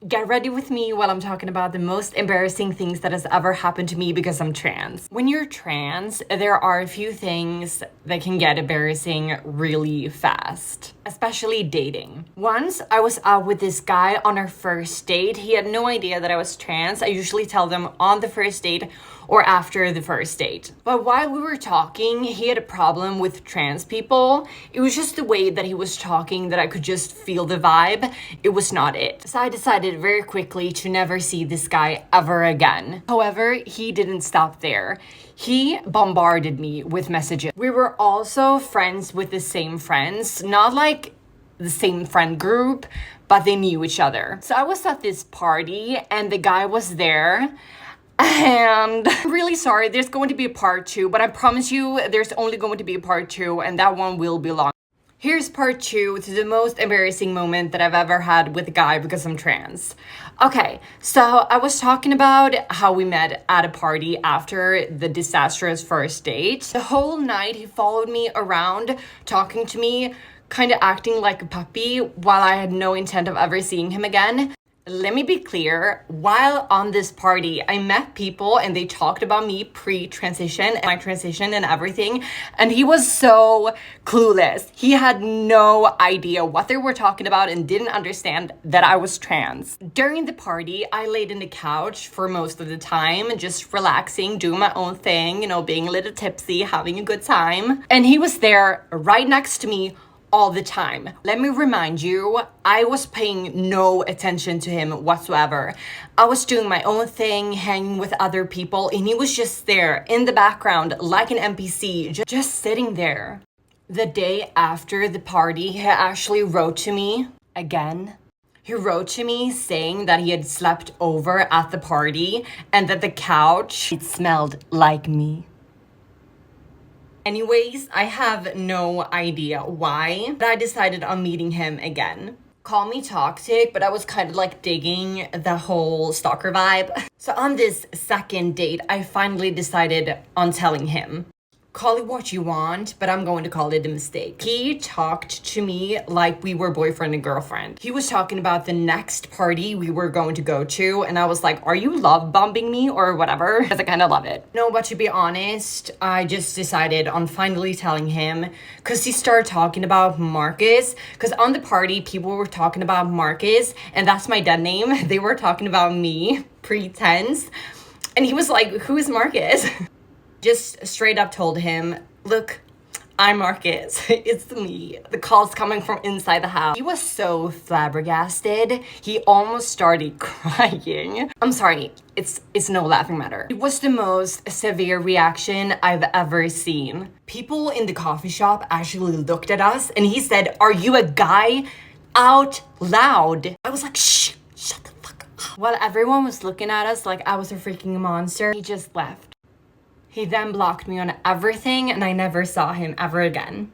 Get ready with me while I'm talking about the most embarrassing things that has ever happened to me because I'm trans. When you're trans, there are a few things that can get embarrassing really fast, especially dating. Once I was out with this guy on our first date. He had no idea that I was trans. I usually tell them on the first date or after the first date. But while we were talking, he had a problem with trans people. It was just the way that he was talking that I could just feel the vibe. It was not it. So I decided very quickly to never see this guy ever again. However, he didn't stop there. He bombarded me with messages. We were also friends with the same friends, not like the same friend group, but they knew each other. So I was at this party and the guy was there. And I'm really sorry, there's going to be a part 2, but I promise you there's only going to be a part 2 and that one will be long. Here's part 2 to the most embarrassing moment that I've ever had with a guy because I'm trans. Okay, so I was talking about how we met at a party after the disastrous first date. The whole night he followed me around, talking to me, kind of acting like a puppy while I had no intent of ever seeing him again. Let me be clear, while on this party, I met people and they talked about me pre-transition and my transition and everything, and he was so clueless. He had no idea what they were talking about and didn't understand that I was trans. During the party, I laid in the couch for most of the time, just relaxing, doing my own thing, being a little tipsy, having a good time. And he was there right next to me all the time. Let me remind you, I was paying no attention to him whatsoever. I was doing my own thing, hanging with other people, and he was just there in the background like an NPC, just sitting there. The day after the party, he actually wrote to me again. He wrote to me saying that he had slept over at the party and that the couch, it smelled like me. Anyways, I have no idea why, but I decided on meeting him again. Call me toxic, but I was kind of like digging the whole stalker vibe. So on this second date, I finally decided on telling him. Call it what you want, but I'm going to call it a mistake. He talked to me like we were boyfriend and girlfriend. He was talking about the next party we were going to go to, and I was like, are you love bombing me or whatever? Because I kind of love it. No, but to be honest, I just decided on finally telling him because he started talking about Marcus. Because on the party, people were talking about Marcus, and that's my dead name. They were talking about me, pretense. And he was like, who is Marcus? Just straight up told him, look, I'm Marcus. It's me. The call's coming from inside the house. He was so flabbergasted. He almost started crying. I'm sorry, it's no laughing matter. It was the most severe reaction I've ever seen. People in the coffee shop actually looked at us and he said, are you a guy? Out loud. I was like, shh, shut the fuck up. While everyone was looking at us like I was a freaking monster, he just left. He then blocked me on everything and I never saw him ever again.